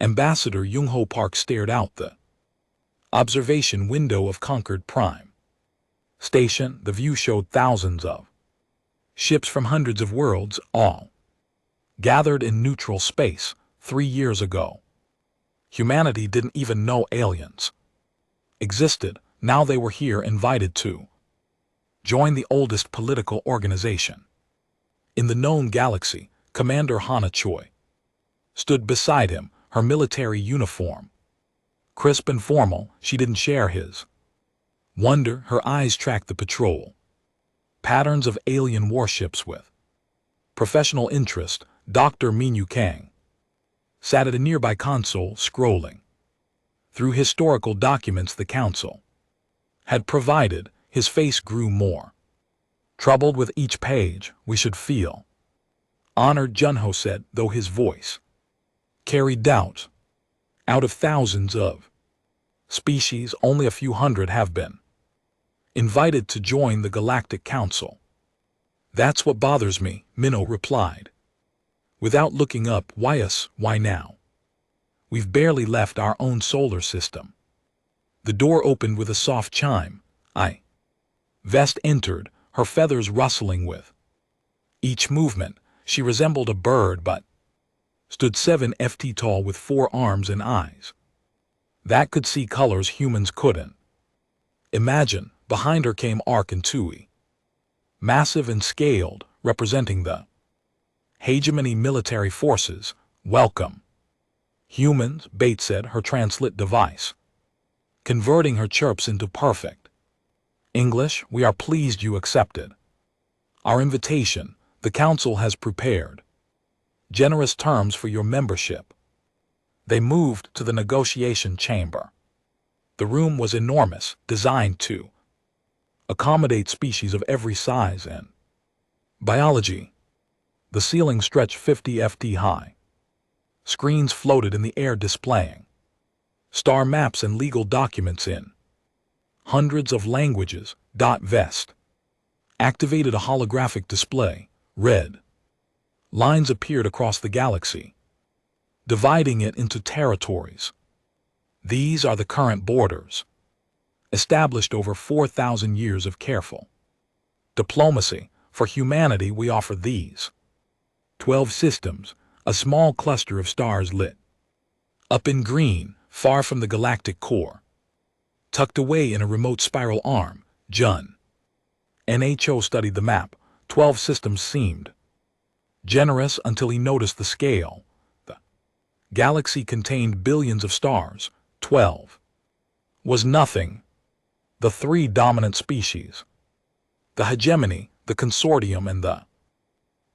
Ambassador Jung-ho Park stared out the observation window of Concord Prime Station. The view showed thousands of ships from hundreds of worlds, all gathered in neutral space 3 years ago. Humanity didn't even know aliens existed. Now they were here, invited to join the oldest political organization in the known galaxy. Commander Hana Choi stood beside him, her military uniform crisp and formal. She didn't share his wonder. Her eyes tracked the patrol patterns of alien warships with professional interest. Dr. Minyu Kang sat at a nearby console, scrolling through historical documents the council had provided. His face grew more troubled with each page. We should feel honored, Junho said, though his voice carried doubt. Out of thousands of species, only a few hundred have been invited to join the Galactic Council. That's what bothers me, Minho replied, without looking up. Why us? Why now? We've barely left our own solar system. The door opened with a soft chime. Vest entered, her feathers rustling with each movement. She resembled a bird, but stood 7 feet tall with 4 arms and eyes that could see colors humans couldn't imagine. Behind her came Ark and Tui, massive and scaled, representing the hegemony military forces. Welcome, humans, Bate said, her translate device converting her chirps into perfect English. We are pleased you accepted our invitation. The council has prepared generous terms for your membership. They moved to the negotiation chamber. The room was enormous, designed to accommodate species of every size and biology. The ceiling stretched 50 feet high. Screens floated in the air displaying star maps and legal documents in hundreds of languages. Vest activated a holographic display. Red lines appeared across the galaxy, dividing it into territories. These are the current borders, established over 4,000 years of careful diplomacy. For humanity, we offer these 12 systems, a small cluster of stars lit up in green, far from the galactic core, tucked away in a remote spiral arm. Nho studied the map. 12 systems seemed generous until he noticed the scale. The galaxy contained billions of stars. 12 was nothing. The 3 dominant species, the hegemony, the consortium, and the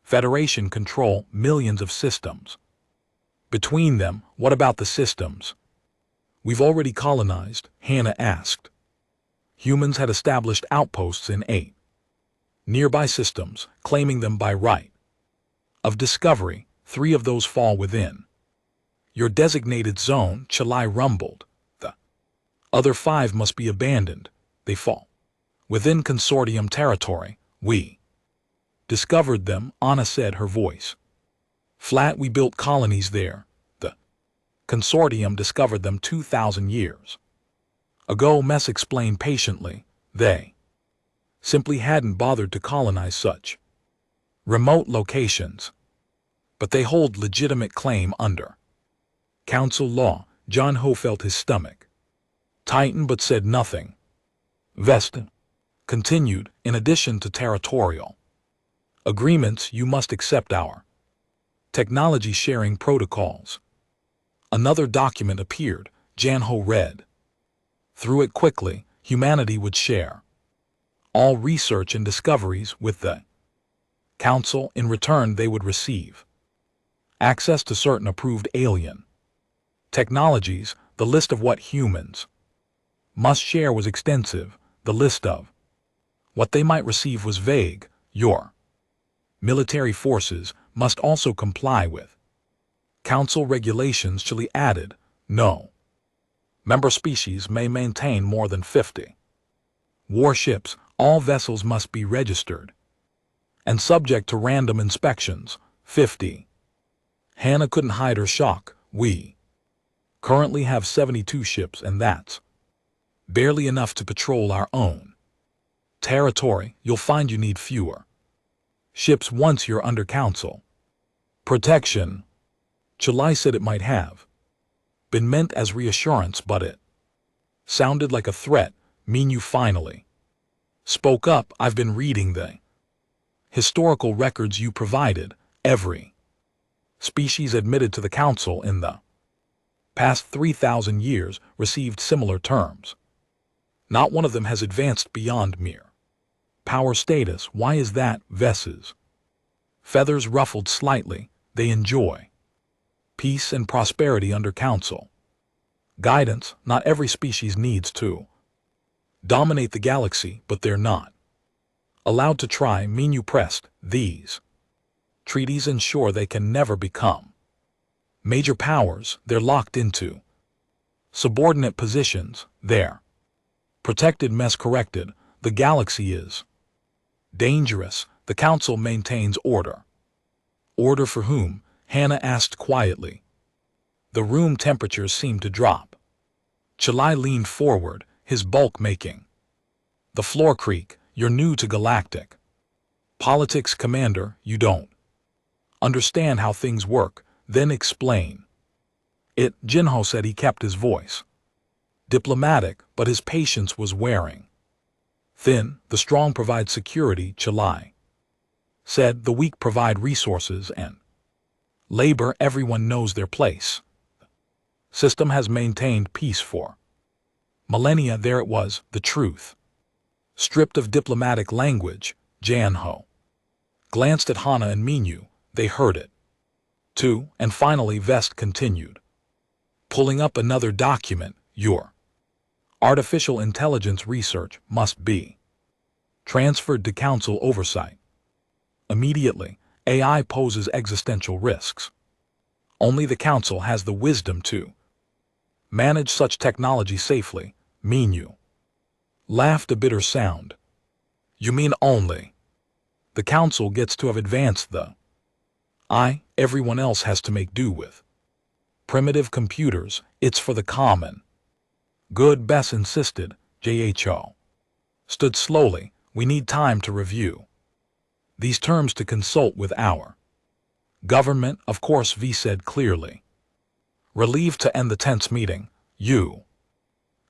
Federation, control millions of systems. Between them, what about the systems we've already colonized? Hannah asked. Humans had established outposts in 8 nearby systems, claiming them by right of discovery. 3 of those fall within your designated zone, Chalai rumbled. The other 5 must be abandoned. They fall within consortium territory. We discovered them, Anna said, her voice flat. We built colonies there. The consortium discovered them 2,000 years ago, Mess explained patiently. They simply hadn't bothered to colonize such remote locations. But they hold legitimate claim under council law. John Ho felt his stomach tighten but said nothing. Vesta continued, in addition to territorial agreements, you must accept our technology sharing protocols. Another document appeared. Janho read through it quickly. Humanity would share all research and discoveries with the council. In return, they would receive access to certain approved alien technologies. The list of what humans must share was extensive. The list of what they might receive was vague. Your military forces must also comply with council regulations. Chile added, no member species may maintain more than 50 warships. All vessels must be registered and subject to random inspections. 50. Hannah couldn't hide her shock. We Currently have 72 ships, and that's barely enough to patrol our own territory. You'll find you need fewer ships once you're under council protection. July said it might have been meant as reassurance, but it sounded like a threat. Mean you finally spoke up. I've been reading the historical records you provided. Every species admitted to the council in the past 3,000 years received similar terms. Not one of them has advanced beyond mere power status. Why is that? Vess's feathers ruffled slightly. They enjoy peace and prosperity under council guidance. Not every species needs to dominate the galaxy, but they're not allowed to try. Mean you pressed. These treaties ensure they can never become major powers. They're locked into subordinate positions. They're protected. Mess corrected. The galaxy is dangerous. The council maintains order. Order for whom? Hannah asked quietly. The room temperatures seemed to drop. Chalai leaned forward, his bulk making the floor creak. You're new to Galactic politics, Commander. You don't understand how things work. Then explain it. Jinho said. He kept his voice diplomatic, but his patience was wearing thin. The strong provide security, Chalai said. The weak provide resources and labor. Everyone knows their place. System has maintained peace for millennia. There it was, the truth. Stripped of diplomatic language, Janho glanced at Hana and Minyu. They heard it too, and finally Vest continued, pulling up another document. Your artificial intelligence research must be transferred to council oversight immediately. AI poses existential risks. Only the council has the wisdom to manage such technology safely. Minyu laughed, a bitter sound. You mean only the council gets to have advanced the everyone else has to make do with primitive computers. It's for the common good, Bess insisted. Jho stood slowly. We need time to review these terms, to consult with our government. Of course, V said clearly, relieved to end the tense meeting. You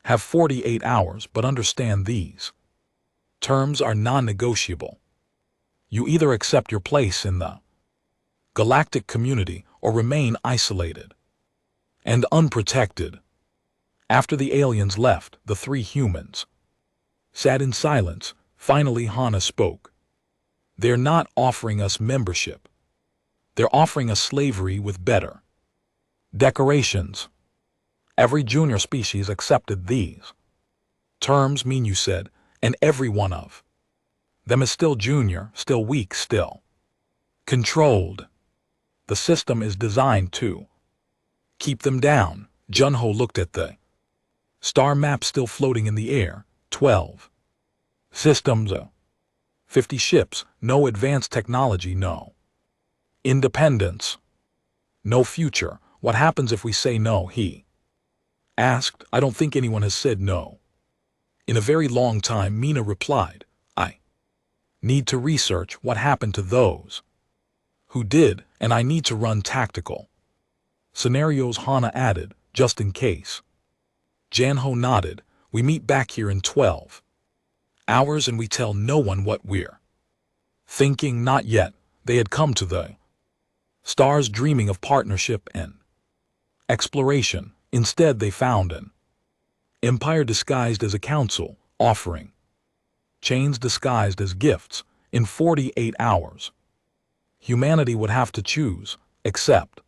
have 48 hours, but understand these terms are non-negotiable. You either accept your place in the galactic community or remain isolated and unprotected. After the aliens left, the three humans sat in silence. Finally, Hana spoke. They're not offering us membership. They're offering us slavery with better decorations. Every junior species accepted these terms, Minyu said, and every one of them is still junior, still weak, still controlled. The system is designed to keep them down. Junho looked at the star map still floating in the air. 12 systems, 50 ships, no advanced technology, no independence, no future. What happens if we say no? He asked. I don't think anyone has said no in a very long time, Mina replied. I need to research what happened to those who did, and I need to run tactical scenarios, Hana added, just in case. Janho nodded. We meet back here in 12 hours and we tell no one what we're thinking. Not yet. They had come to the stars dreaming of partnership and exploration. Instead, they found an empire disguised as a council, offering chains disguised as gifts. In 48 hours, humanity would have to choose, accept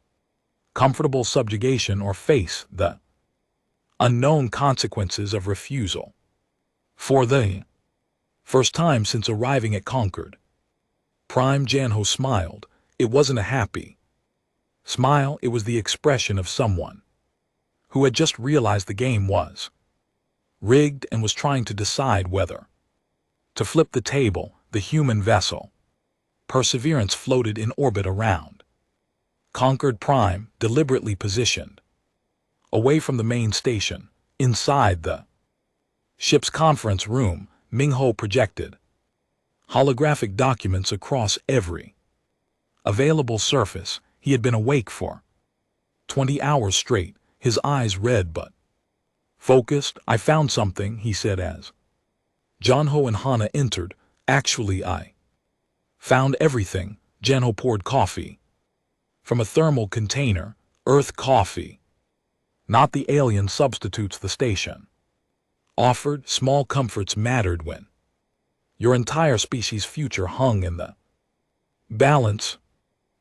comfortable subjugation or face the unknown consequences of refusal. For the first time since arriving at Concord Prime, Janho smiled. It wasn't a happy smile, it was the expression of someone who had just realized the game was rigged and was trying to decide whether to flip the table. The human vessel Perseverance floated in orbit around Concord Prime, deliberately positioned Away from the main station, inside the ship's conference room, Ming-Ho projected holographic documents across every available surface. He had been awake for 20 hours straight, his eyes red but focused. "I found something," he said as Janho and Hana entered. "Actually, I found everything." Janho poured coffee from a thermal container. "Earth coffee, not the alien substitutes the station offered." Small comforts mattered when your entire species' future hung in the balance.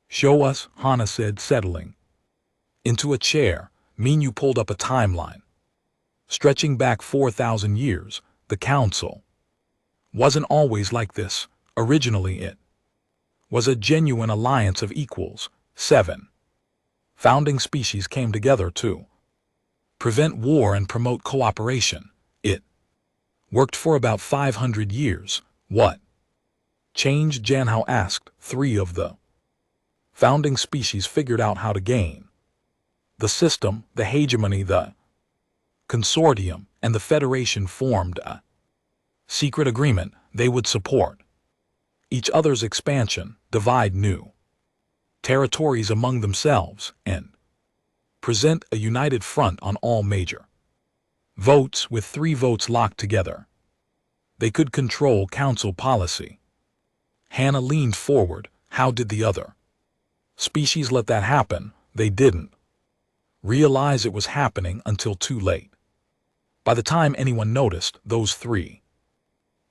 "Show us," Hana said, settling into a chair. Minyu pulled up a timeline stretching back 4,000 years. "The council wasn't always like this. Originally it was a genuine alliance of equals. 7 founding species came together to prevent war and promote cooperation. It worked for about 500 years. What changed?" Janho asked. 3 of the founding species figured out how to gain the system, the hegemony. The consortium and the Federation formed a secret agreement. They would support each other's expansion, divide new territories among themselves, and present a united front on all major votes. With 3 votes locked together, they could control council policy. Hana leaned forward. "How did the other species let that happen?" "They didn't realize it was happening until too late. By the time anyone noticed, those 3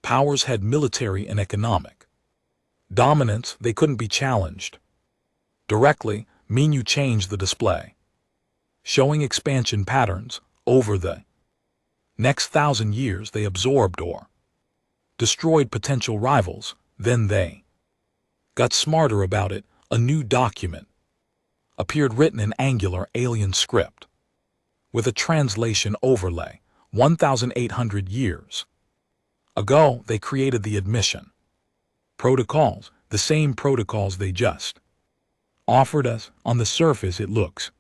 powers had military and economic dominance. They couldn't be challenged directly." Minyu changed the display, showing expansion patterns. Over the next 1,000 years, they absorbed or destroyed potential rivals. Then they got smarter about it. A new document appeared, written in angular alien script with a translation overlay. 1,800 years ago, they created the admission protocols, the same protocols they just offered us. On the surface, it looks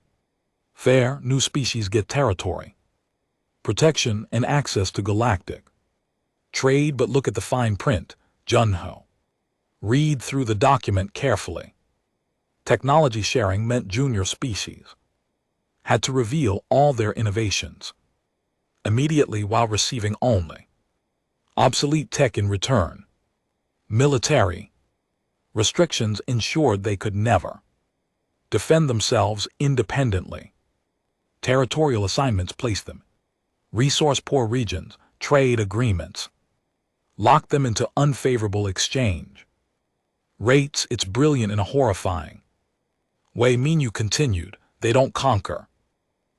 fair. New species get territory, protection, and access to galactic trade. But look at the fine print. Junho read through the document carefully. Technology sharing meant junior species had to reveal all their innovations immediately while receiving only obsolete tech in return. Military restrictions ensured they could never defend themselves independently. Territorial assignments placed them resource-poor regions. Trade agreements locked them into unfavorable exchange rates. It's brilliant in a horrifying way. Minyu continued. They don't conquer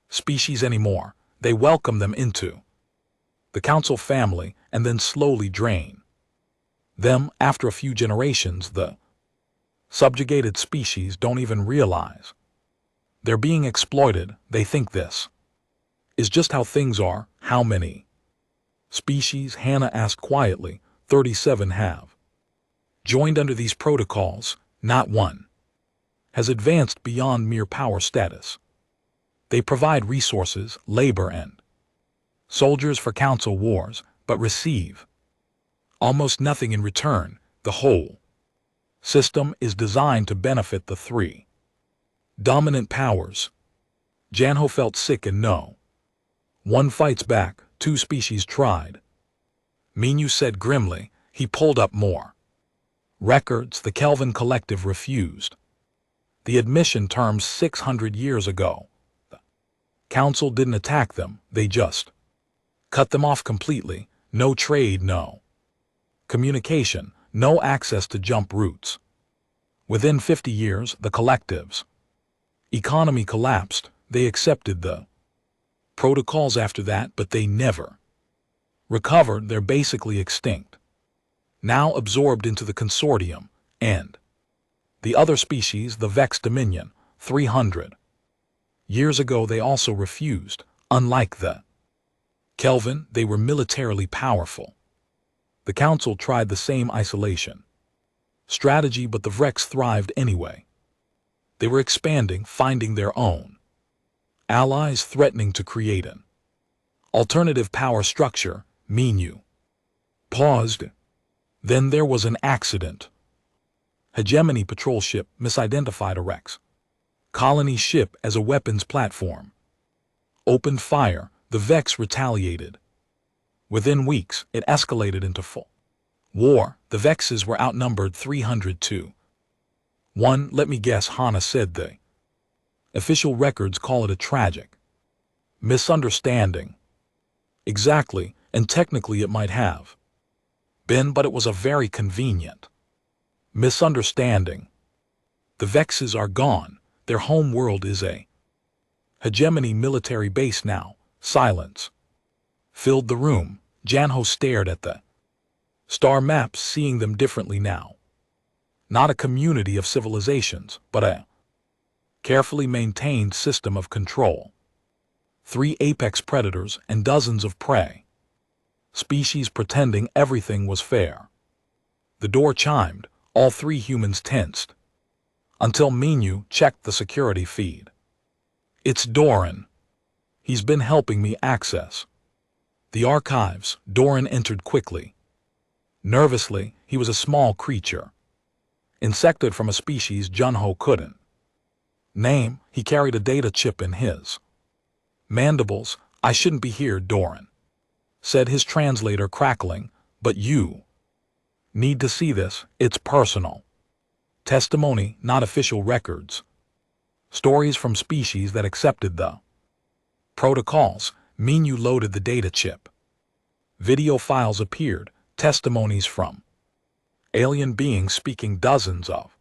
species anymore. They welcome them into the council family and then slowly drain them. After a few generations, the subjugated species don't even realize they're being exploited. They think this is just how things are. How many species? Hana asked quietly. 37 have joined under these protocols. Not one has advanced beyond mere power status. They provide resources, labor, and soldiers for council wars, but receive almost nothing in return. The whole system is designed to benefit the 3 dominant powers. Janho felt sick, and no one fights back. 2 species tried, Minyu said grimly. He pulled up more records. The Kelvin Collective refused the admission terms 600 years ago. The council didn't attack them, they just cut them off completely. No trade, no communication, no access to jump routes. Within 50 years, the collective's economy collapsed. They accepted the protocols after that, but they never recovered. They're basically extinct, now absorbed into the consortium and the other species. The Vex Dominion, 300 years ago, they also refused. Unlike the Kelvin, they were militarily powerful. The council tried the same isolation strategy, but the Vex thrived anyway. They were expanding, finding their own Allies threatening to create an alternative power structure, Minu paused. Then there was an accident. Hegemony patrol ship misidentified a Rex colony ship as a weapons platform. Opened fire, the Vex retaliated. Within weeks, it escalated into full war. The Vexes were outnumbered 300-1. Let me guess, Hana said they. Official records call it a tragic misunderstanding. Exactly, and technically it might have been, but it was a very convenient misunderstanding. The Vexes are gone. Their home world is a hegemony military base now. Silence filled the room. Janho stared at the star maps, seeing them differently now. Not a community of civilizations, but a carefully maintained system of control. 3 apex predators and dozens of prey. Species pretending everything was fair. The door chimed. All 3 humans tensed. Until Minu checked the security feed. It's Doran. He's been helping me access the archives. Doran entered quickly. Nervously, he was a small creature. Insected from a species Junho couldn't name. He carried a data chip in his mandibles. I shouldn't be here, Doran said, his translator crackling, but you need to see this. It's personal testimony, not official records. Stories from species that accepted the protocols. Minu loaded the data chip. Video files appeared, testimonies from alien beings speaking dozens of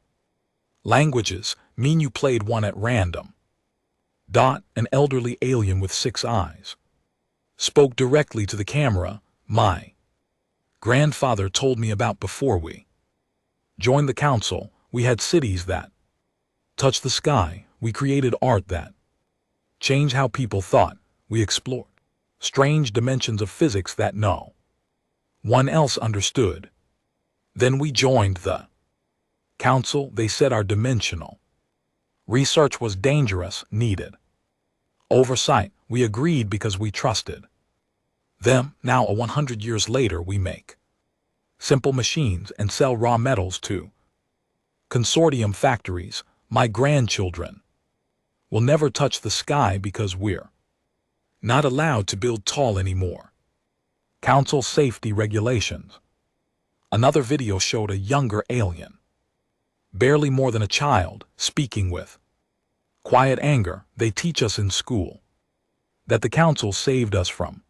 languages. Minu played one at random. An elderly alien with 6 eyes spoke directly to the camera. My grandfather told me about before we joined the council. We had cities that touched the sky. We created art that changed how people thought. We explored strange dimensions of physics that no one else understood. Then we joined the council. They said our dimensional research was dangerous, needed oversight. We agreed because we trusted them. Now, 100 years later, we make simple machines and sell raw metals to consortium factories. My grandchildren will never touch the sky because we're not allowed to build tall anymore. Council safety regulations. Another video showed a younger alien, barely more than a child, speaking with quiet anger. They teach us in school that the council saved us from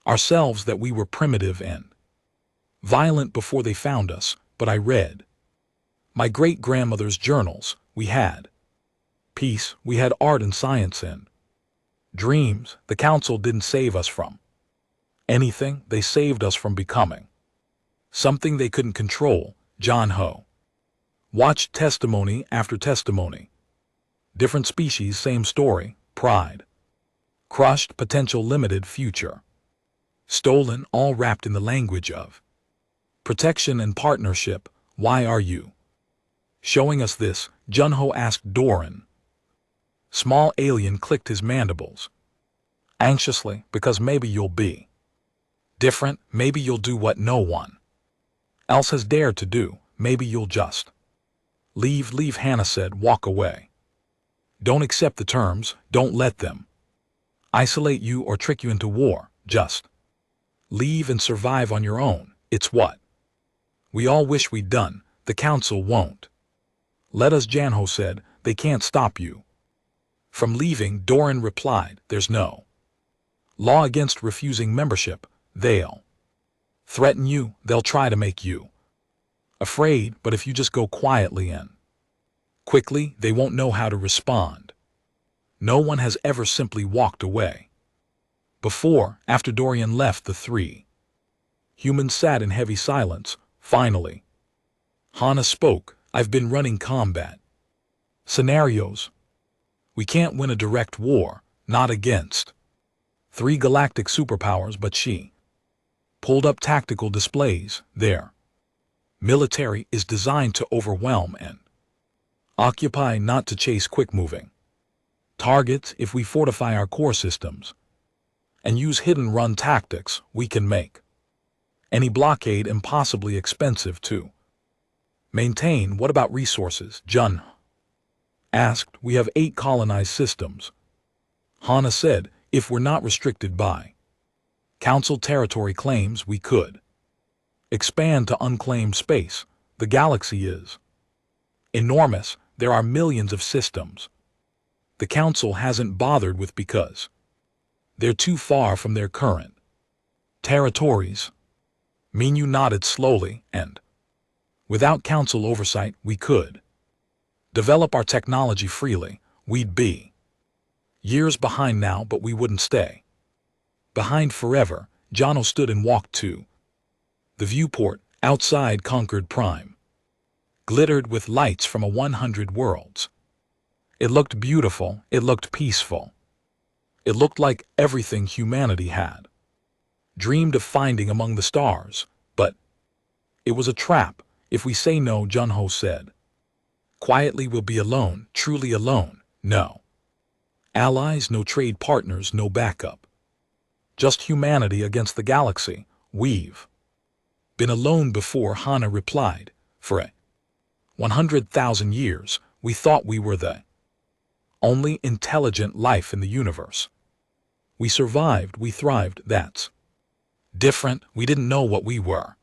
ourselves, that we were primitive and violent before they found us. But I read my great-grandmother's journals. We had peace, we had art and science and dreams. The council didn't save us from anything. They saved us from becoming something they couldn't control. John Ho watched testimony after testimony. Different species, same story. Pride crushed, potential limited, future stolen, all wrapped in the language of protection and partnership. Why are you showing us this? Junho asked Doran. Small alien clicked his mandibles anxiously. Because maybe you'll be different. Maybe you'll do what no one else has dared to do. Maybe you'll just leave. Hannah said. Walk away. Don't accept the terms. Don't let them isolate you or trick you into war. Just leave and survive on your own. It's what we all wish we'd done. The council won't let us, Janho said. They can't stop you from leaving. Doran replied. There's no law against refusing membership. They'll threaten you. They'll try to make you afraid. But if you just go quietly and quickly, they won't know how to respond. No one has ever simply walked away before. After Dorian left, the 3 humans sat in heavy silence. Finally, Hana spoke. I've been running combat scenarios. We can't win a direct war, not against 3 galactic superpowers, but she pulled up tactical displays. Their military is designed to overwhelm and occupy, not to chase quick-moving Targets if we fortify our core systems. And use hidden-run tactics we can make any blockade impossibly expensive to maintain. What about resources? Jun asked. We have 8 colonized systems. Hana said, if we're not restricted by Council territory claims, we could expand to unclaimed space. The galaxy is enormous. There are millions of systems the Council hasn't bothered with because they're too far from their current territories. Minyu nodded slowly, and without Council oversight, we could develop our technology freely. We'd be years behind now, but we wouldn't stay behind forever. Jono stood and walked to the viewport outside Concord Prime. Glittered with lights from 100 worlds. It looked beautiful, it looked peaceful. It looked like everything humanity had dreamed of finding among the stars, but it was a trap. If we say no, Junho said. Quietly, we'll be alone, truly alone. No allies, no trade partners, no backup. Just humanity against the galaxy. We've been alone before, Hana replied. For 100,000 years, we thought we were the only intelligent life in the universe. We survived, we thrived. That's different. We didn't know what we were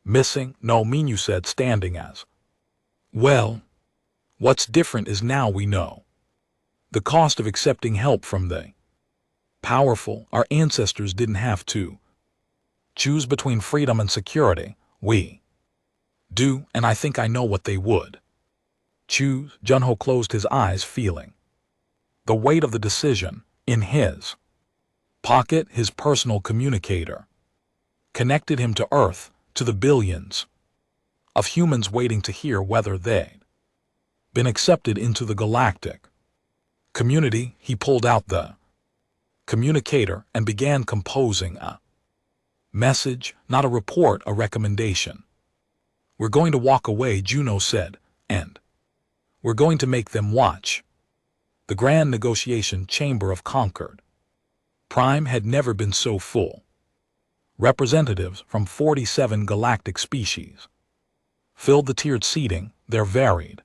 missing. No, Minyu said, standing as well. What's different is now we know the cost of accepting help from the powerful. Our ancestors didn't have to choose between freedom and security. We do, and I think I know what they would choose. Junho closed his eyes, feeling the weight of the decision in his pocket. His personal communicator connected him to Earth, to the billions of humans waiting to hear whether they'd been accepted into the galactic community. He pulled out the communicator and began composing a message, not a report, a recommendation. We're going to walk away, Juno said, and we're going to make them watch. The grand negotiation chamber of Concord Prime had never been so full. Representatives from 47 galactic species filled the tiered seating, their varied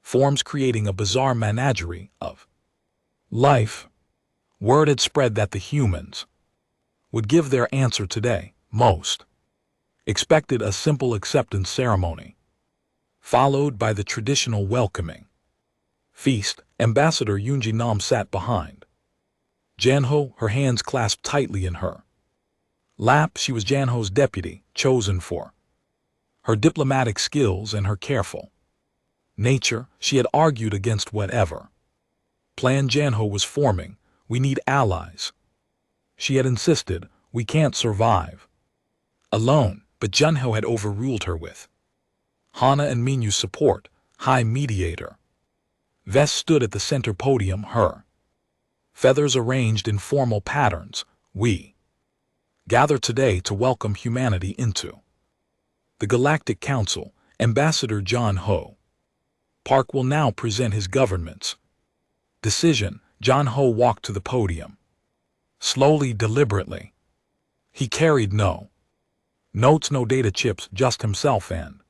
forms creating a bizarre menagerie of life. Word had spread that the humans would give their answer today. Most expected a simple acceptance ceremony, followed by the traditional welcoming feast. Ambassador Yunji Nam sat behind Janho, her hands clasped tightly in her lap. She was Janho's deputy, chosen for her diplomatic skills and her careful nature. She had argued against whatever plan Janho was forming. We need allies, she had insisted. We can't survive alone. But Junho had overruled her with Hana and Minyu's support. High Mediator Vess stood at the center podium, her feathers arranged in formal patterns. We gather today to welcome humanity into the Galactic Council. Ambassador John Ho Park will now present his government's decision. John Ho walked to the podium. Slowly, deliberately. He carried no notes, no data chips, just himself and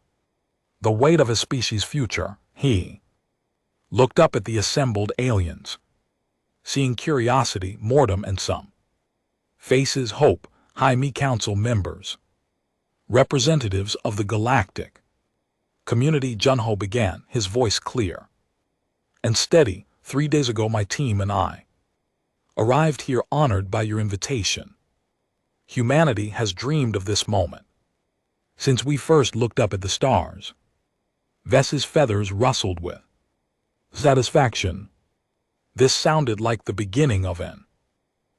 the weight of his species' future. He looked up at the assembled aliens, seeing curiosity, boredom, and some faces. Hope. High Council members, representatives of the galactic community. Junho began, his voice clear and steady. 3 days ago, my team and I arrived here, honored by your invitation. Humanity has dreamed of this moment since we first looked up at the stars. Vess's feathers rustled with satisfaction. This sounded like the beginning of an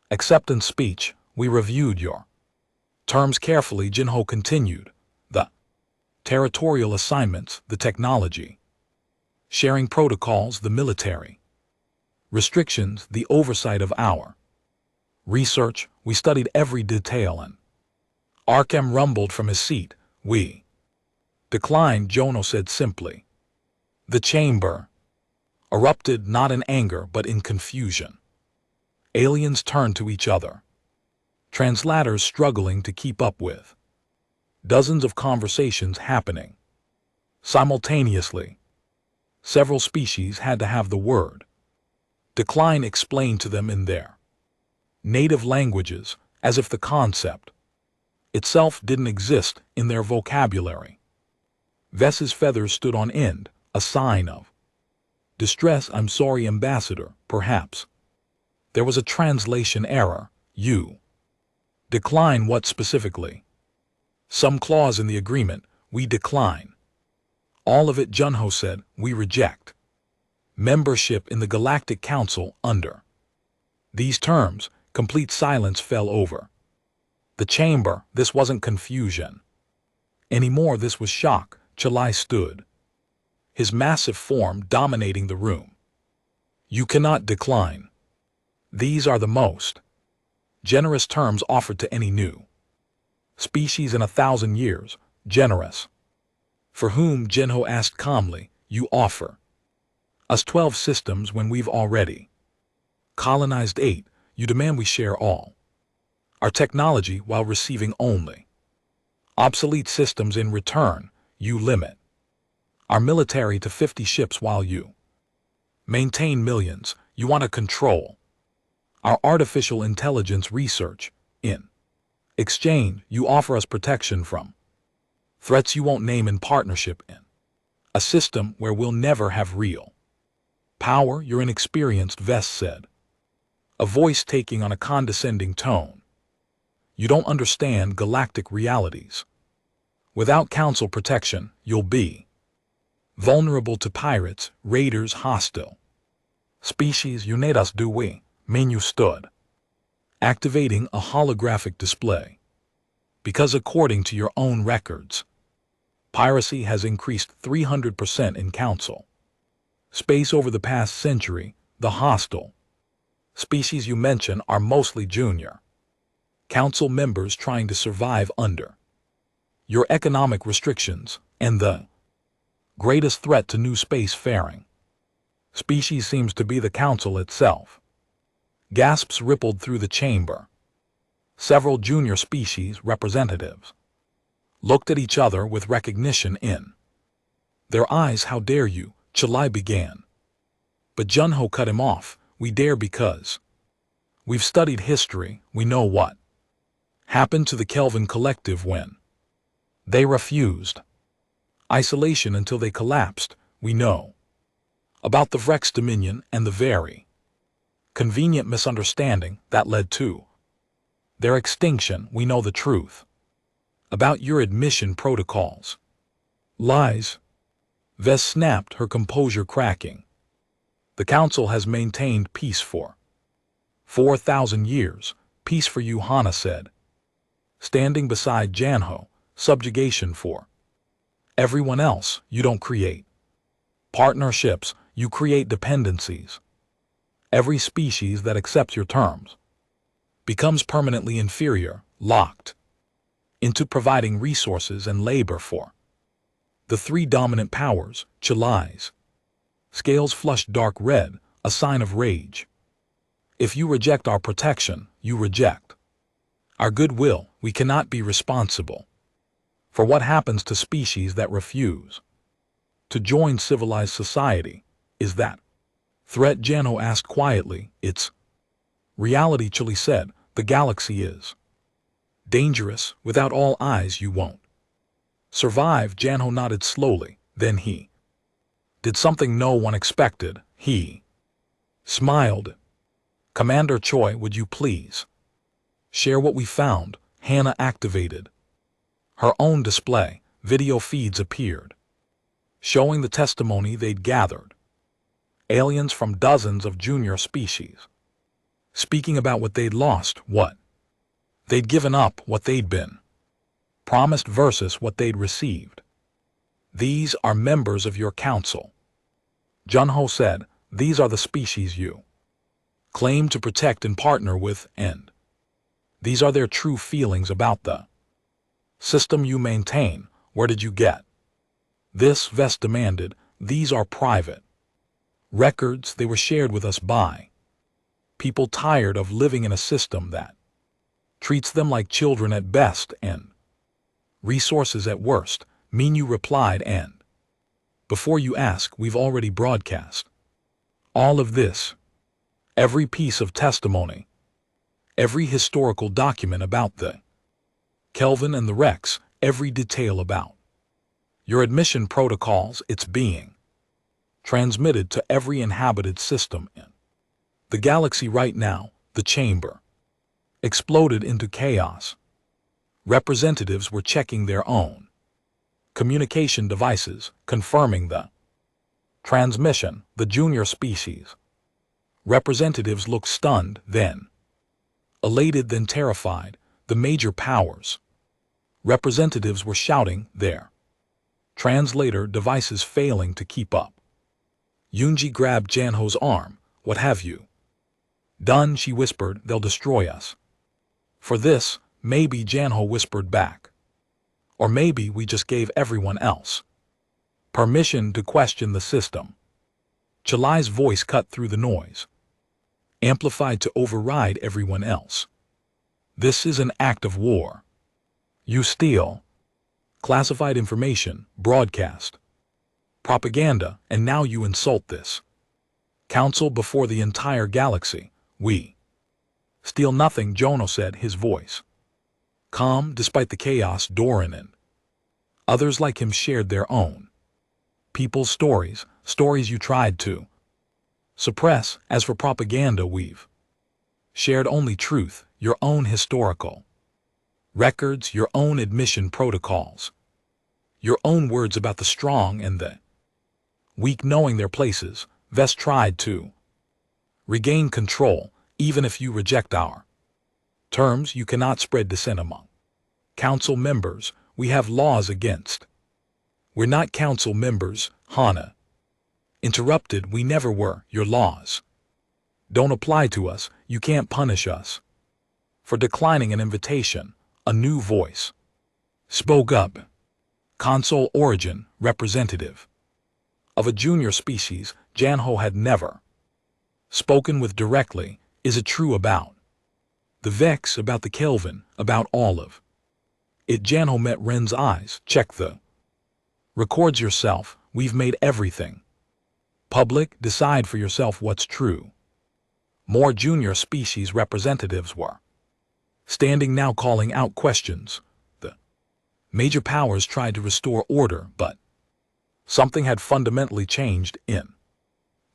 acceptance speech. We reviewed your terms carefully, Jinho continued. The territorial assignments, the technology sharing protocols, the military restrictions, the oversight of our research. We studied every detail. And Arkham rumbled from his seat. We declined, Jono said simply. The chamber erupted not in anger but in confusion. Aliens turned to each other, translators struggling to keep up with. Dozens of conversations happening simultaneously. Several species had to have the word. Decline explained to them in their native languages, as if the concept itself didn't exist in their vocabulary. Vess's feathers stood on end, a sign of distress. I'm sorry, Ambassador, perhaps. There was a translation error. You decline what specifically? Some clause in the agreement. We decline. All of it, Junho said. We reject membership in the Galactic Council under these terms. Complete silence fell over the chamber. This wasn't confusion anymore. This was shock. Chalai stood, his massive form dominating the room. You cannot decline. These are the most generous terms offered to any new species in 1,000 years. Generous. For whom? Jinho asked calmly. You offer us 12 systems when we've already colonized 8. You demand we share all our technology while receiving only obsolete systems in return. You limit our military to 50 ships while you maintain millions. You want to control our artificial intelligence research. In exchange, you offer us protection from threats you won't name in partnership in a system where we'll never have real power. You're inexperienced, Vess said, a voice taking on a condescending tone. You don't understand galactic realities. Without council protection, you'll be vulnerable to pirates, raiders, hostile species. You need us, do we? Menu stood, activating a holographic display. Because according to your own records, piracy has increased 300% in council space over the past century. The hostile species you mention are mostly junior council members trying to survive under your economic restrictions, and the greatest threat to new space-faring species seems to be the council itself. Gasps rippled through the chamber. Several junior species representatives looked at each other with recognition in their eyes. How dare you? Chalai began. But Junho cut him off. We dare because we've studied history. We know what happened to the Kelvin Collective when they refused isolation until they collapsed. We know about the Vrex Dominion and the very convenient misunderstanding that led to their extinction. We know the truth about your admission protocols. Lies. Vess snapped, her composure cracking. The council has maintained peace for 4,000 years. Peace for you, Hana said, standing beside Janho. Subjugation for everyone else. You don't create partnerships, you create dependencies. Every species that accepts your terms becomes permanently inferior, locked into providing resources and labor for the 3 dominant powers. Chalai's scales flushed dark red, a sign of rage. If you reject our protection, you reject our goodwill. We cannot be responsible for what happens to species that refuse to join civilized society. Is that threat? Jano asked quietly. It's reality, Chili said. The galaxy is dangerous. Without all eyes, you won't survive. Janho nodded slowly. Then he did something no one expected. He smiled. Commander Choi, would you please share what we found? Hannah activated her own display. Video feeds appeared, showing the testimony they'd gathered. Aliens from dozens of junior species, speaking about what they'd lost, what they'd given up, what they'd been promised versus what they'd received. These are members of your council, Junho said. These are the species you claim to protect and partner with, and these are their true feelings about the system you maintain. Where did you get this? Vest demanded. These are private Records they were shared with us by people tired of living in a system that treats them like children at best and resources at worst. Mean you replied, and before you ask, we've already broadcast all of this, every piece of testimony, every historical document about the Kelvin and the Rex, every detail about your admission protocols. It's being transmitted to every inhabited system in the galaxy right now. The chamber exploded into chaos. Representatives were checking their own communication devices, confirming the transmission. The junior species representatives looked stunned, then elated, then terrified. The major powers representatives were shouting, their translator devices failing to keep up. Yunji grabbed Janho's arm. What have you done? She whispered. They'll destroy us. For this, maybe, Janho whispered back. Or maybe we just gave everyone else permission to question the system. Chalai's voice cut through the noise, amplified to override everyone else. This is an act of war. You steal classified information, broadcast propaganda, and now you insult this council before the entire galaxy. We steal nothing, Jono said, his voice calm despite the chaos. Doran and others like him shared their own people's stories, stories you tried to suppress. As for propaganda, we've shared only truth, your own historical records, your own admission protocols, your own words about the strong and the weak knowing their places. Vest tried to regain control. Even if you reject our terms, you cannot spread dissent among council members. We have laws against. We're not council members, Hana interrupted. We never were. Your laws don't apply to us. You can't punish us for declining an invitation. A new voice spoke up. Console Origin, representative of a junior species Janho had never spoken with directly. Is it true about the Vex, about the Kelvin, about all of it? Janho met Ren's eyes. Check the records yourself. We've made everything public. Decide for yourself what's true. More junior species representatives were standing now, calling out questions. The major powers tried to restore order, but something had fundamentally changed in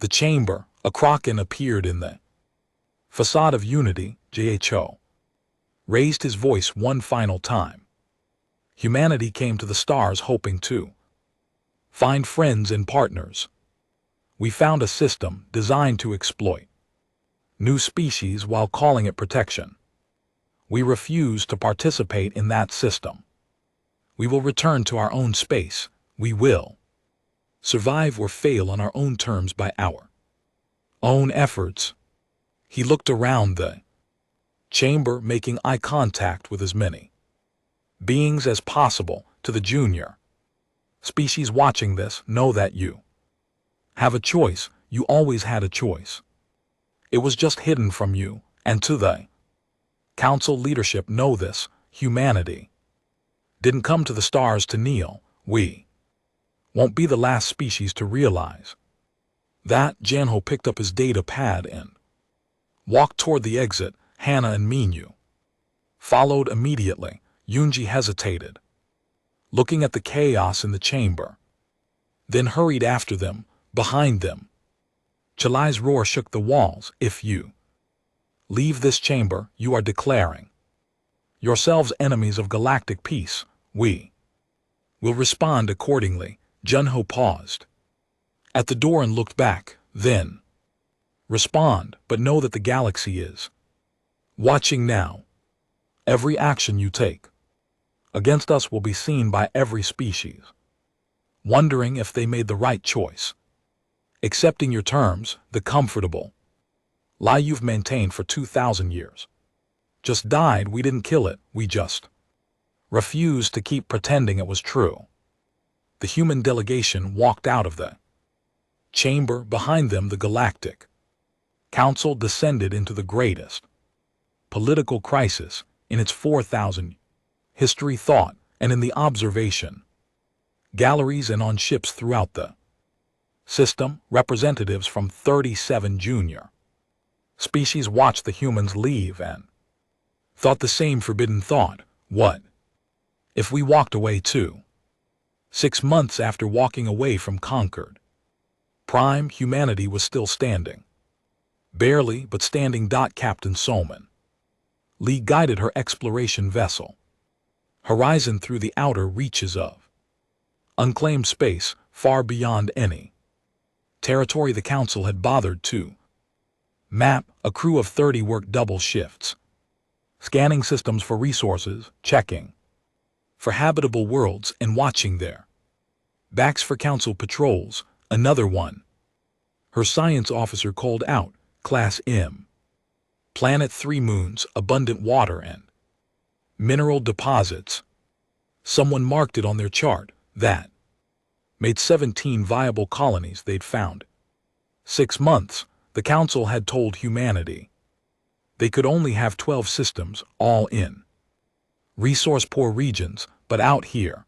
the chamber. A Kraken appeared in the facade of unity. Jho raised his voice one final time. Humanity came to the stars hoping to find friends and partners. We found a system designed to exploit new species while calling it protection. We refuse to participate in that system. We will return to our own space. We will survive or fail on our own terms by our own efforts. He looked around the chamber, making eye contact with as many beings as possible. To the junior species watching this, know that you have a choice. You always had a choice. It was just hidden from you. And to the council leadership, know this. Humanity didn't come to the stars to kneel. We won't be the last species to realize that. Janho picked up his data pad and walked toward the exit. Hana and Minyu followed immediately. Yunji hesitated, looking at the chaos in the chamber, then hurried after them. Behind them, Chalai's roar shook the walls. If you leave this chamber, you are declaring yourselves enemies of galactic peace. We will respond accordingly. Junho paused at the door and looked back. Then respond, but know that the galaxy is watching now. Every action you take against us will be seen by every species, wondering if they made the right choice. Accepting your terms, the comfortable lie you've maintained for 2,000 years, just died. We didn't kill it. We just refused to keep pretending it was true. The human delegation walked out of the chamber behind them the Galactic Council descended into the greatest political crisis in its 4,000 history thought and in the observation galleries and on ships throughout the system. Representatives from 37 junior species watched the humans leave and thought the same forbidden thought: what if we walked away too? 6 months after walking away from conquered Prime, humanity was still standing. Barely, but standing. Captain Solman Lee guided her exploration vessel horizon through the outer reaches of unclaimed space, far beyond any territory the Council had bothered to map. A crew of 30 worked double shifts, scanning systems for resources, checking for habitable worlds, and watching their backs for Council patrols. Another one, her science officer called out, Class M. Planet 3 moons, abundant water and mineral deposits. Someone marked it on their chart. That made 17 viable colonies they'd found. 6 months, the Council had told humanity they could only have 12 systems, all in resource-poor regions, but out here,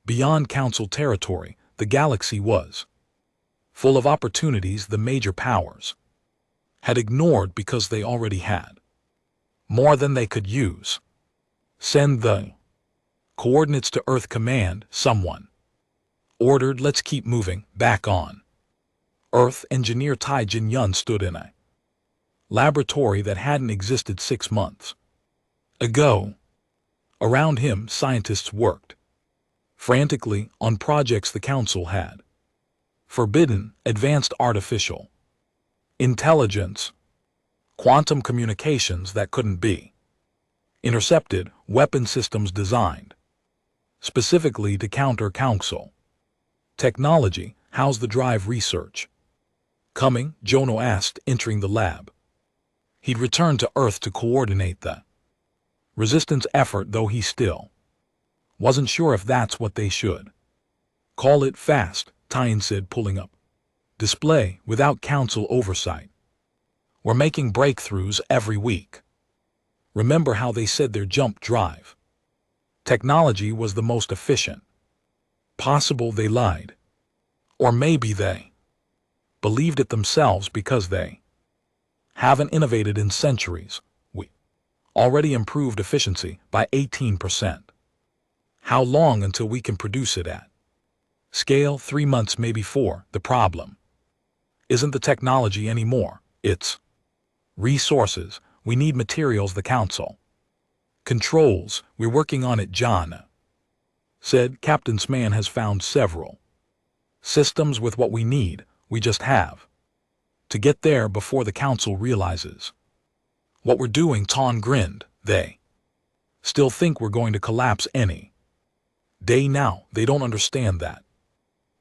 beyond Council territory, the galaxy was full of opportunities the major powers had ignored because they already had more than they could use. Send the coordinates to Earth Command, someone ordered. Let's keep moving. Back on Earth, engineer Tai Jin Yun stood in a laboratory that hadn't existed 6 months ago. Around him, scientists worked frantically on projects the Council had forbidden: advanced artificial intelligence, quantum communications that couldn't be intercepted, weapon systems designed specifically to counter Council technology. How's the drive research coming? Jono asked, entering the lab. He'd returned to Earth to coordinate the resistance effort, though he still wasn't sure if that's what they should call it. Fast, Tyan said, pulling up display without Council oversight. We're making breakthroughs every week. Remember how they said their jump drive technology was the most efficient possible? They lied. Or maybe they believed it themselves because they haven't innovated in centuries. We already improved efficiency by 18%. How long until we can produce it at scale? 3 months, maybe 4. The problem isn't the technology anymore, it's resources. We need materials the Council controls. We're working on it, John said. Captain's man has found several systems with what we need. We just have to get there before the Council realizes what we're doing. Ton grinned. They still think we're going to collapse any day now. They don't understand that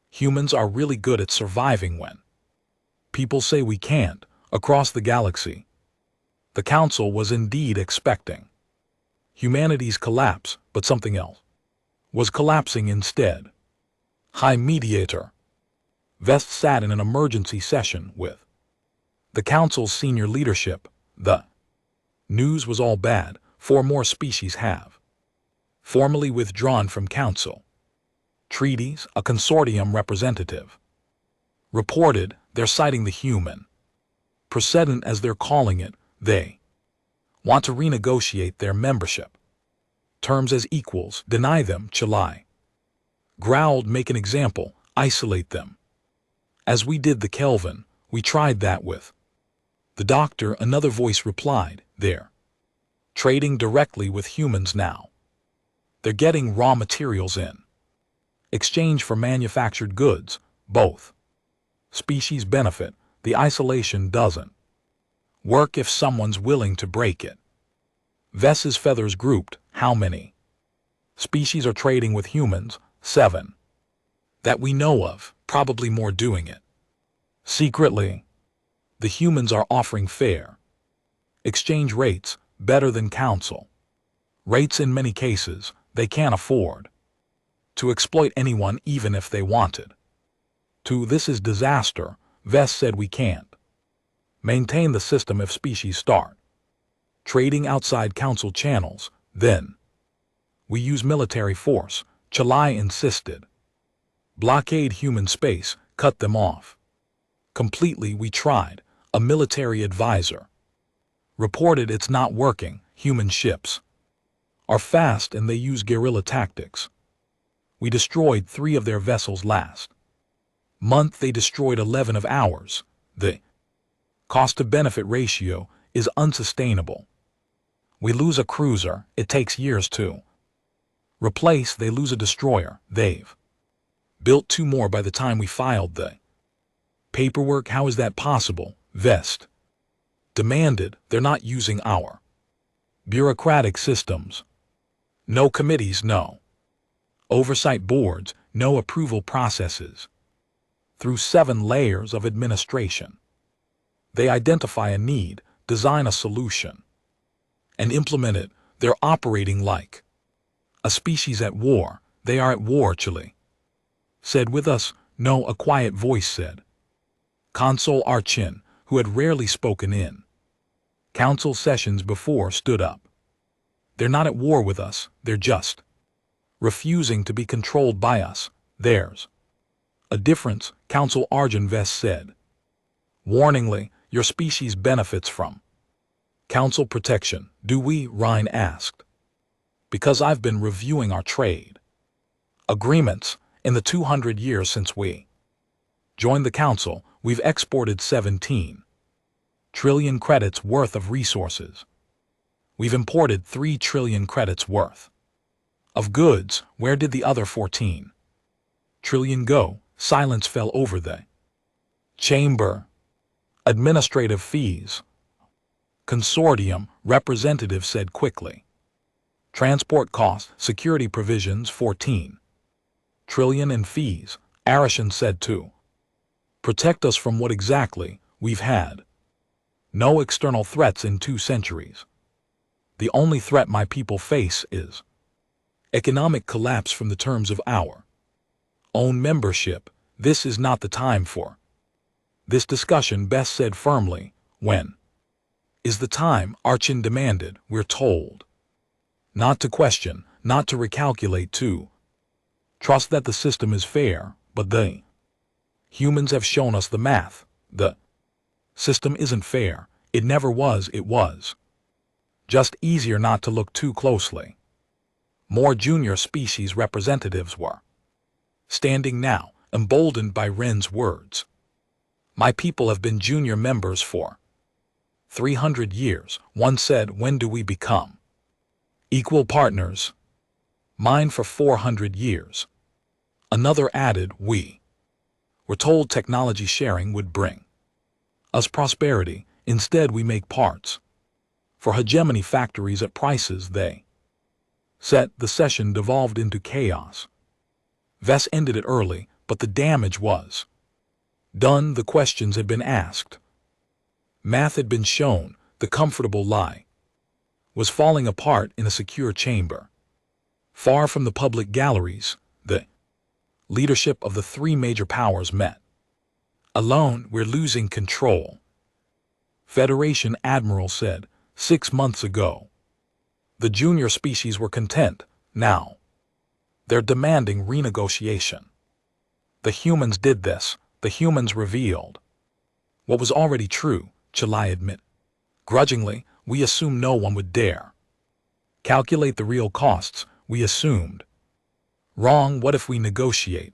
humans are really good at surviving when people say we can't. Across the galaxy, the Council was indeed expecting humanity's collapse, but something else was collapsing instead. High Mediator Vest sat in an emergency session with the Council's senior leadership. The news was all bad. 4 more species have formally withdrawn from Council treaties. A consortium representative reported they're citing the human precedent, as they're calling it. They want to renegotiate their membership terms as equals. Deny them, Chalai growled. Make an example, isolate them, as we did the Kelvin. We tried that with the Doctor. Another voice replied. They're trading directly with humans now. They're getting raw materials in exchange for manufactured goods. Both species benefit. The isolation doesn't work if someone's willing to break it. Vess's feathers grouped. How many species are trading with humans? 7. That we know of. Probably more doing it secretly. The humans are offering fair exchange rates, better than Council rates in many cases. They can't afford to exploit anyone even if they wanted To this is disaster, Vest said we can't maintain the system if species start trading outside council channels, then we use military force, Chalai insisted. Blockade human space, cut them off. Completely we tried, a military advisor reported it's not working, human ships are fast and they use guerrilla tactics. We destroyed 3 of their vessels last month, they destroyed 11 of ours. The cost-to-benefit ratio is unsustainable. We lose a cruiser, it takes years to replace, they lose a destroyer, they've built 2 more by the time we filed the paperwork. How is that possible? Vest demanded. They're not using our bureaucratic systems. No committees, no oversight boards, no approval processes. Through 7 layers of administration, they identify a need, design a solution, and implement it. They're operating like a species at war. They are at war, Chile said with us. No, a quiet voice said. Consul Archin, who had rarely spoken in council sessions before, stood up. They're not at war with us, they're just refusing to be controlled by us. There's a difference, Council Arjun Vest said. Warningly, your species benefits from council protection. Do we? Ryan asked. Because I've been reviewing our trade agreements. In the 200 years since we joined the council, we've exported 17 trillion credits worth of resources. We've imported 3 trillion credits worth of goods. Where did the other 14 trillion go? Silence fell over the chamber. Administrative fees. Consortium representative said quickly. Transport costs, security provisions, 14 trillion in fees, Arishan said too. Protect us from what exactly? We've had no external threats in 2 centuries. The only threat my people face is economic collapse from the terms of our own membership. This is not the time for this discussion, Best said firmly. When is the time? Archin demanded. We're told not to question, not to recalculate, to trust that the system is fair, but the humans have shown us the math. The system isn't fair. It never was. It was just easier not to look too closely. More junior species representatives were standing now, emboldened by Ren's words. My people have been junior members for 300 years, one said. When do we become equal partners? Mine for 400 years. Another added, we were told technology sharing would bring us prosperity. Instead, we make parts for hegemony factories at prices they set. The session devolved into chaos. Vess ended it early, but the damage was done. The questions had been asked. Math had been shown. The comfortable lie was falling apart in a secure chamber. Far from the public galleries, the leadership of the 3 major powers met. Alone, we're losing control, Federation Admiral said. 6 months ago, the junior species were content. Now, they're demanding renegotiation. The humans did this. The humans revealed what was already true, Chalai admitted. Grudgingly, we assumed no one would dare calculate the real costs. We assumed wrong. What if we negotiate?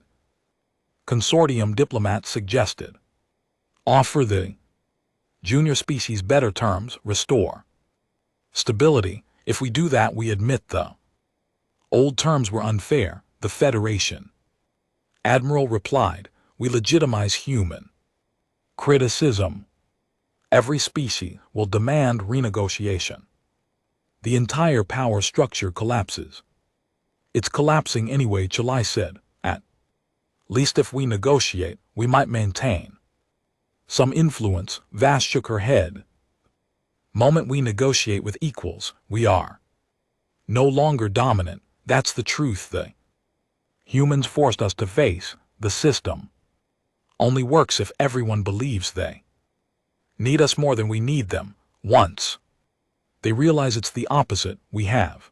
Consortium diplomats suggested. Offer the junior species better terms, restore stability. If we do that, we admit the old terms were unfair. The Federation Admiral replied, we legitimize human criticism. Every species will demand renegotiation. The entire power structure collapses. It's collapsing anyway, Chalai said. At least if we negotiate, we might maintain some influence. Vass shook her head. Moment we negotiate with equals, we are no longer dominant. That's the truth. The humans forced us to face the system only works if everyone believes they need us more than we need them. Once they realize it's the opposite, we have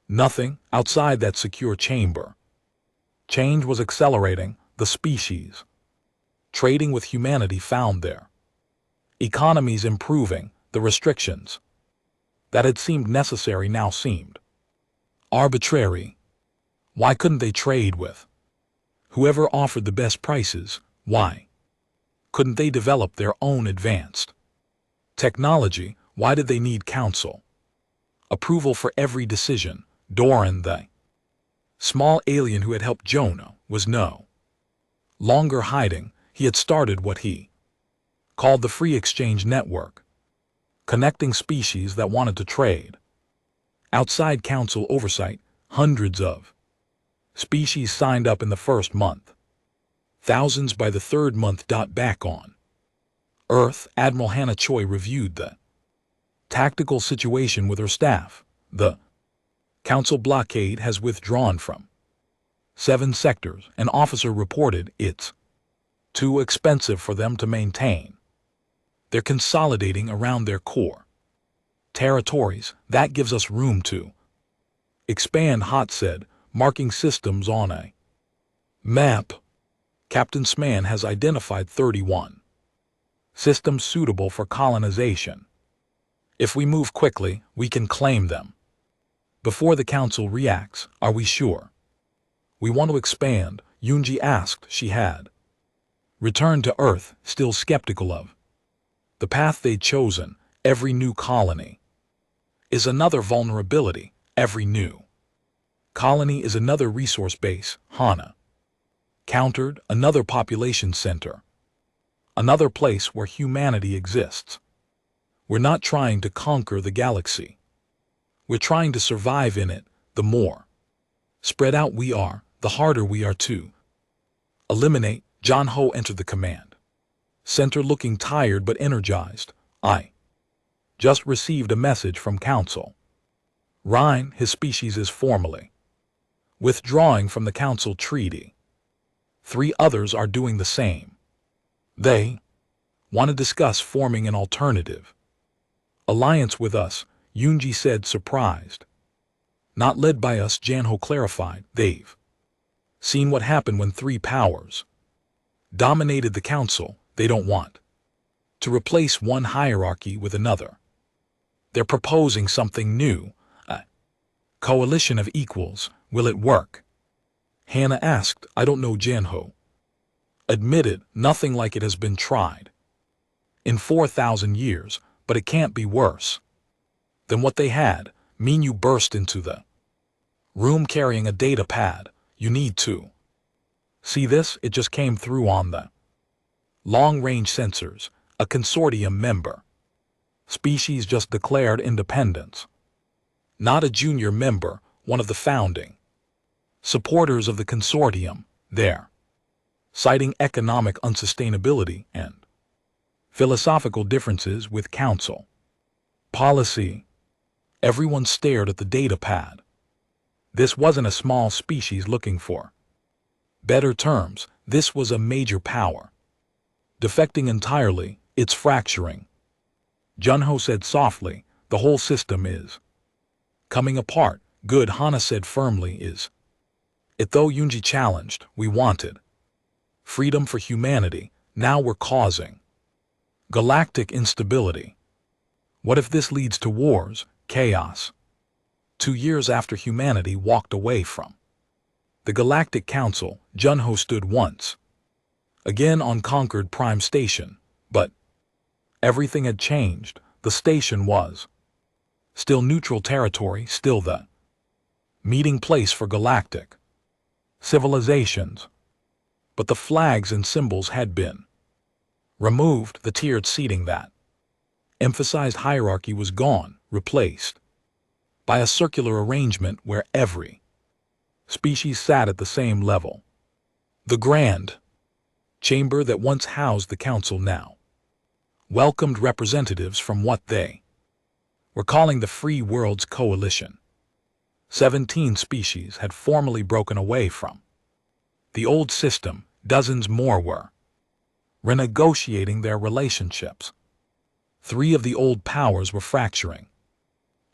nothing outside that secure chamber. Change was accelerating, the species trading with humanity found there. Economies improving, the restrictions that had seemed necessary now seemed arbitrary. Why couldn't they trade with whoever offered the best prices? Why couldn't they develop their own advanced technology? Why did they need council approval for every decision? Doran, the small alien who had helped Jonah, was no longer hiding. He had started what he called the Free Exchange Network, connecting species that wanted to trade. Outside council oversight, hundreds of species signed up in the first month, thousands by the third month. Back on Earth, Admiral Hannah Choi reviewed the tactical situation with her staff. The council blockade has withdrawn from 7 sectors. An officer reported it's too expensive for them to maintain. They're consolidating around their core territories. That gives us room to expand, Hot said, marking systems on a map. Captain Sman has identified 31 systems suitable for colonization. If we move quickly, we can claim them before the council reacts. Are we sure we want to expand? Yoonji asked. She had returned to Earth, still skeptical of the path they'd chosen. Every new colony is another vulnerability. Every new colony is another resource base, Hana countered. Another population center, another place where humanity exists. We're not trying to conquer the galaxy. We're trying to survive in it. The more spread out we are, the harder we are to eliminate. John Ho entered the command center looking tired but energized. I just received a message from Council Rhine. His species is formally withdrawing from the Council Treaty. 3 others are doing the same. They want to discuss forming an alternative alliance with us, Yoonji said, surprised. Not led by us, Janho clarified. They've seen what happened when 3 powers dominated the council. They don't want to replace one hierarchy with another. They're proposing something new, a coalition of equals. Will it work? Hannah asked. I don't know, Janho admitted. Nothing like it has been tried in 4,000 years, but it can't be worse than what they had. Minyu burst into the room carrying a data pad. You need to see this. It just came through on the long-range sensors. A consortium member species just declared independence. Not a junior member, one of the founding supporters of the consortium. They're citing economic unsustainability and philosophical differences with council policy. Everyone stared at the data pad. This wasn't a small species looking for better terms. This was a major power defecting entirely. It's fracturing, Junho said softly. The whole system is coming apart. Good, Hana said firmly. Is it though? Yoonji challenged. We wanted freedom for humanity. Now we're causing galactic instability. What if this leads to wars, chaos? 2 years after humanity walked away from the Galactic Council, Junho stood once again on Concord Prime Station, but everything had changed. The station was still neutral territory, still the meeting place for galactic civilizations. But the flags and symbols had been removed. The tiered seating that emphasized hierarchy was gone, replaced by a circular arrangement where every species sat at the same level. The grand chamber that once housed the council now welcomed representatives from what they were calling the Free Worlds Coalition. 17 species had formally broken away from the old system. Dozens more were renegotiating their relationships. Three of the old powers were fracturing.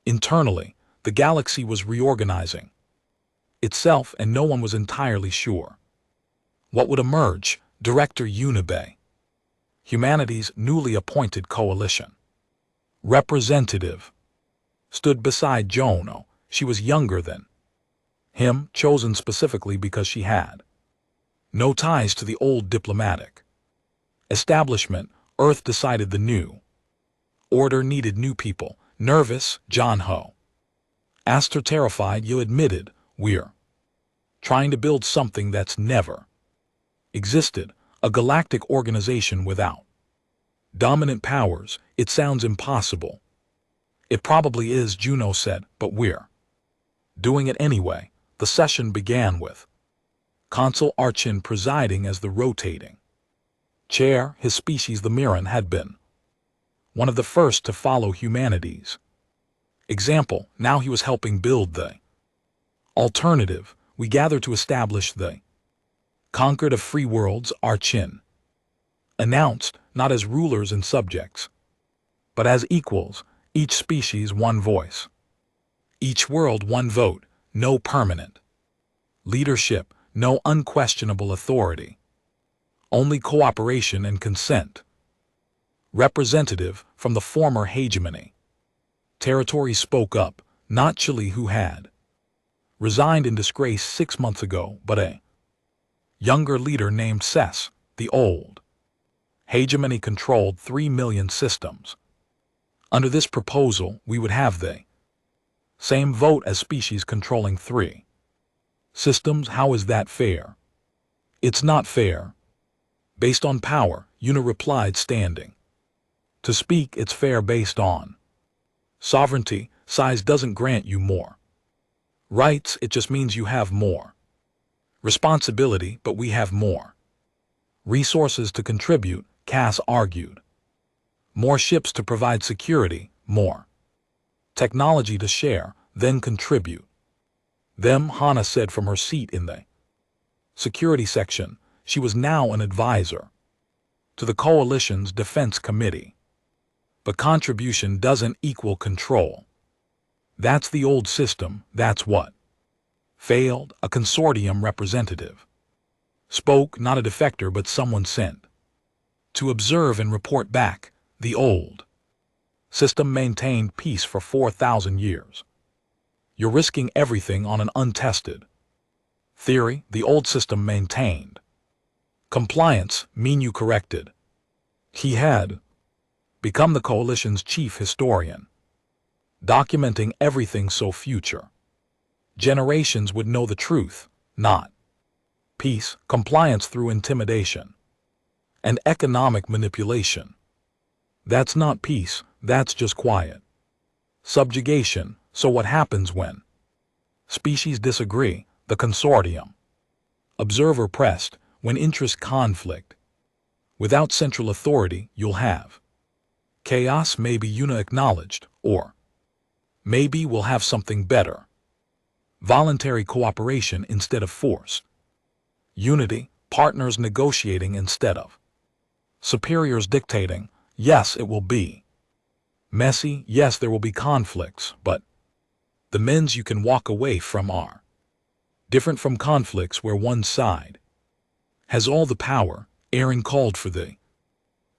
Internally, the galaxy was reorganizing itself, and no one was entirely sure what would emerge. Director Unibe, humanity's newly appointed coalition representative, stood beside Jono. She was younger than him, chosen specifically because she had no ties to the old diplomatic establishment. Earth decided the new order needed new people. Nervous, John Ho asked her, terrified. You admitted, we're trying to build something that's never existed, a galactic organization without dominant powers. It sounds impossible. It probably is, Juno said, but we're doing it anyway. The session began with Consul Archin presiding as the rotating chair. His species, the Mirren, had been one of the first to follow humanity's example. Now he was helping build the alternative. We gather to establish the conquered of free worlds, Archin announced, not as rulers and subjects, but as equals. Each species one voice, each world one vote. No permanent leadership, no unquestionable authority, only cooperation and consent. Representative from the former hegemony territory spoke up, not Chile, who had resigned in disgrace 6 months ago, but a younger leader named Cess. The old hegemony controlled 3 million systems. Under this proposal, we would have the same vote as species controlling 3 systems. How is that fair? It's not fair. Based on power, Una replied, standing to speak. It's fair based on sovereignty. Size doesn't grant you more rights, it just means you have more responsibility, but we have more resources to contribute, Cass argued. More ships to provide security, more technology to share, then contribute them, Hana said from her seat in the security section. She was now an advisor to the coalition's defense committee. But contribution doesn't equal control. That's the old system. That's what failed. A consortium representative spoke, not a defector, but someone sent to observe and report back. The old system maintained peace for 4,000 years. You're risking everything on an untested theory. The old system maintained compliance. Mean you corrected. He had become the coalition's chief historian, documenting everything so future generations would know the truth. Not peace, compliance through intimidation and economic manipulation. That's not peace, that's just quiet subjugation. So what happens when species disagree? The consortium observer pressed. When interests conflict without central authority, you'll have chaos. Maybe, Una acknowledged, or maybe we'll have something better. Voluntary cooperation instead of forced unity, partners negotiating instead of superiors dictating. Yes, it will be messy. Yes, there will be conflicts, but the men's you can walk away from are different from conflicts where one side has all the power. Aaron called for the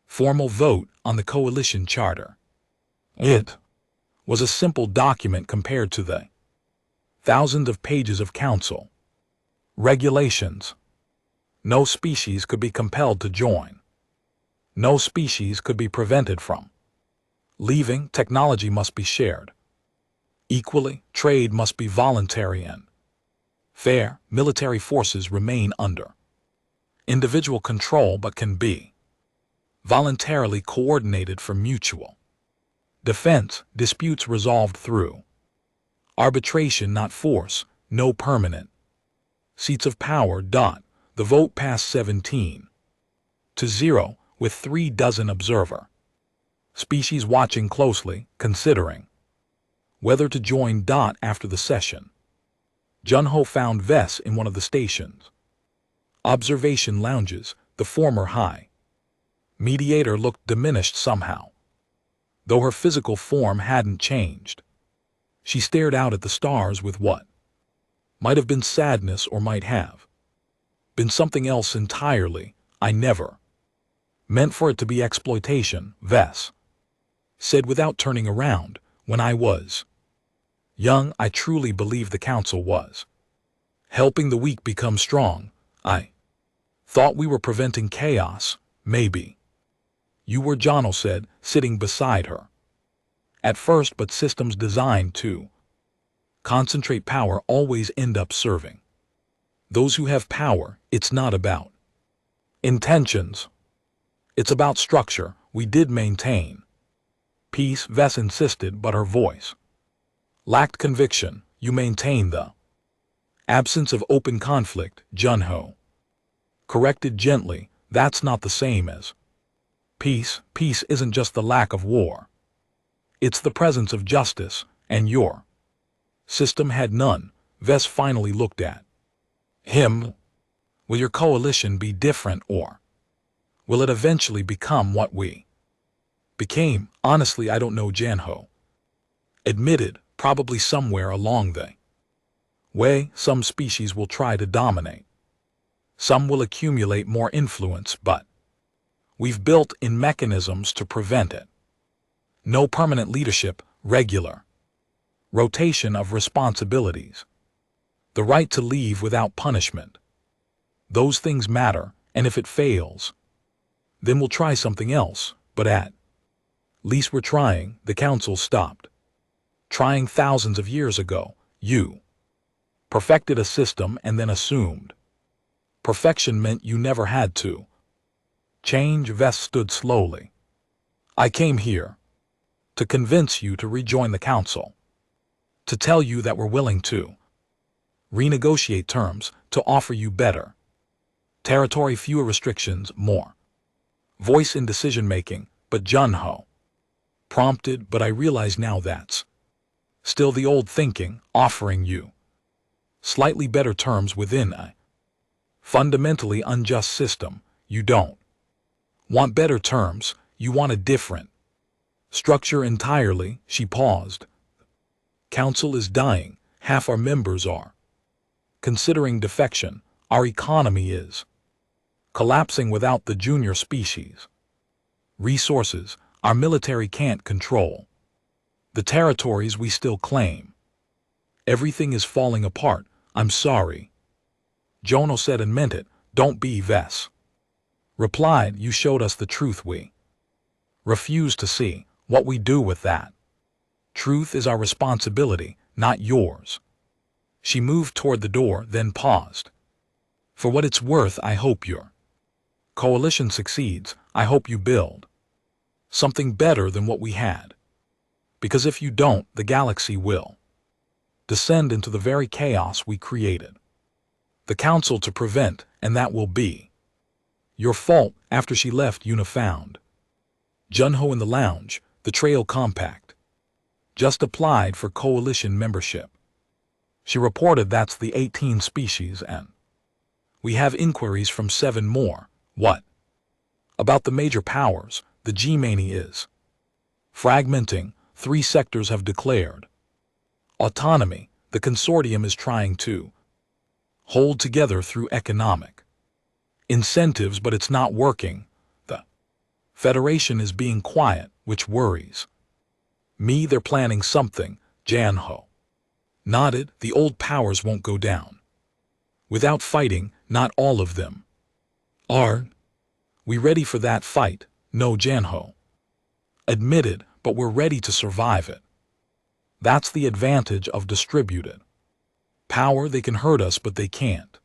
formal vote on the coalition charter. It was a simple document compared to the thousands of pages of council regulations. No species could be compelled to join. No species could be prevented from leaving. Technology must be shared equally. Trade must be voluntary and fair. Military forces remain under individual control but can be voluntarily coordinated for mutual defense. Disputes resolved through arbitration, not force. No permanent seats of power. The vote passed 17-0 with 3 dozen observer species watching closely, considering whether to join. After the session, Junho found Vess in one of the station's observation lounges, the former high Mediator looked diminished somehow, though her physical form hadn't changed. She stared out at the stars with what might have been sadness or might have been something else entirely. I never meant for it to be exploitation, Vess said without turning around. When I was young, I truly believed the council was helping the weak become strong. I thought we were preventing chaos, maybe. You were, Jono said, sitting beside her. At first, but systems designed to concentrate power always end up serving those who have power. It's not about intentions. It's about structure. We did maintain peace, Vess insisted, but her voice lacked conviction. You maintain the absence of open conflict, Junho corrected gently. That's not the same as peace. Peace isn't just the lack of war. It's the presence of justice, and your system had none. Vess finally looked at him. Will your coalition be different, or will it eventually become what we became? Honestly, I don't know, Janho admitted. Probably somewhere along the way, some species will try to dominate. Some will accumulate more influence, but we've built in mechanisms to prevent it. No permanent leadership, regular rotation of responsibilities, the right to leave without punishment. Those things matter, and if it fails, then we'll try something else. But at least we're trying. The council stopped trying thousands of years ago. You perfected a system and then assumed perfection meant you never had to change. Vess stood slowly. I came here to convince you to rejoin the council, to tell you that we're willing to renegotiate terms, to offer you better territory, fewer restrictions, more voice in decision-making. But Junho prompted, but I realize now that's still the old thinking, offering you slightly better terms within a fundamentally unjust system. You don't want better terms, you want a different structure entirely. She paused. Council is dying. Half our members are considering defection. Our economy is collapsing without the junior species resources. Our military can't control the territories we still claim. Everything is falling apart. I'm sorry, Jono said, and meant it. Don't be, Vess replied. You showed us the truth. We refuse to see. What we do with that truth is our responsibility, not yours. She moved toward the door, then paused. For what it's worth, I hope your coalition succeeds. I hope you build something better than what we had. Because if you don't, the galaxy will descend into the very chaos we created the council to prevent, and that will be your fault. After she left, Yuna found Junho in the lounge. The trail compact just applied for coalition membership. She reported that's the 18 species, and we have inquiries from 7 more. What about the major powers? The G-Mani is fragmenting. 3 sectors have declared autonomy. The consortium is trying to hold together through economic incentives, but it's not working. The Federation is being quiet, which worries me. They're planning something. Janho nodded. The old powers won't go down without fighting. Not all of them. Are we ready for that fight? No, Janho admitted, but we're ready to survive it. That's the advantage of distributed power. They can hurt us, but they can't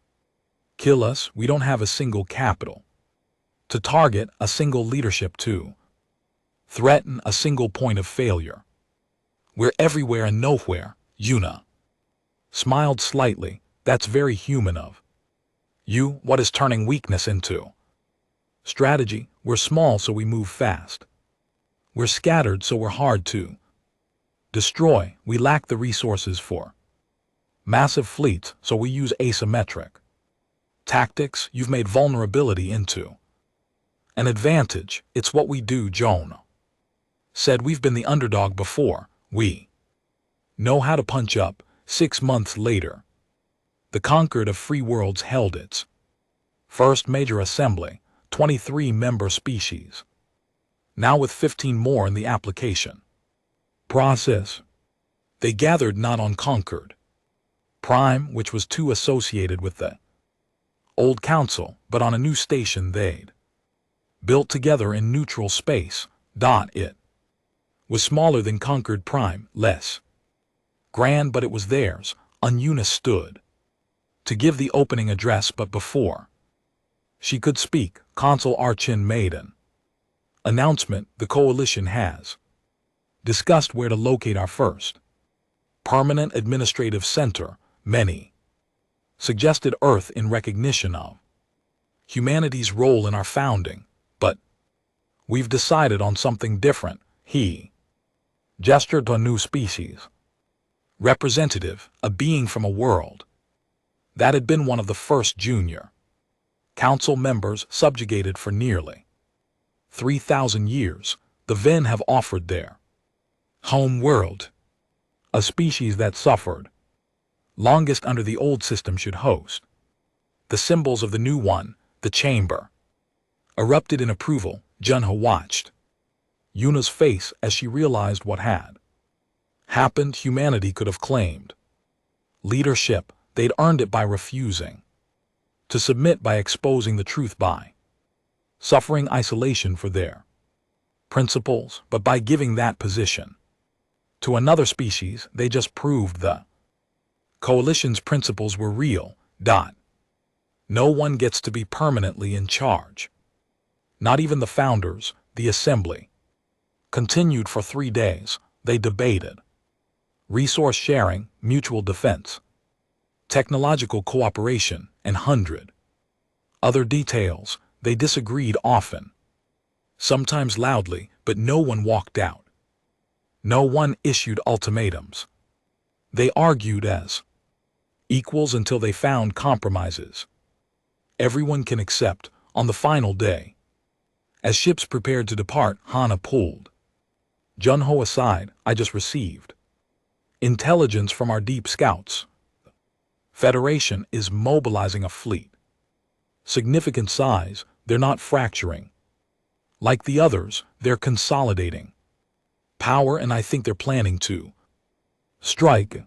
kill us. We don't have a single capital to target, a single leadership to threaten, a single point of failure. We're everywhere and nowhere. Yuna smiled slightly. That's very human of you. What is turning weakness into strategy? We're small, so we move fast. We're scattered, so we're hard to destroy. We lack the resources for massive fleets, so we use asymmetric tactics. You've made vulnerability into An advantage, it's what we do, Joan said. We've been the underdog before, we know how to punch up. 6 months later, the Concord of Free Worlds held its first major assembly, 23 member species, now with 15 more in the application process. They gathered not on Concord Prime, which was too associated with the old council, but on a new station they'd built together in neutral space. It was smaller than Concord Prime, less grand, but it was theirs. Eunice stood to give the opening address, but before she could speak, Consul Archin made an announcement. The coalition has discussed where to locate our first permanent administrative center. Many suggested Earth in recognition of humanity's role in our founding, but we've decided on something different. He gestured to a new species representative, a being from a world that had been one of the first junior council members subjugated for nearly 3,000 years. The Ven have offered their home world, a species that suffered longest under the old system, should host the symbols of the new one. The chamber erupted in approval. Junho watched Yuna's face as she realized what had happened. Humanity could have claimed leadership. They'd earned it by refusing to submit, by exposing the truth, by suffering isolation for their principles, but by giving that position to another species, they just proved the coalition's principles were real. No one gets to be permanently in charge, not even the founders. The assembly continued for 3 days. They debated resource sharing, mutual defense, technological cooperation, and 100 other details. They disagreed often, sometimes loudly, but no one walked out. No one issued ultimatums. They argued as equals until they found compromises everyone can accept. On the final day, as ships prepared to depart, Hana pulled Junho aside. I just received intelligence from our deep scouts. Federation is mobilizing a fleet. Significant size. They're not fracturing like the others, they're consolidating power, and I think they're planning to strike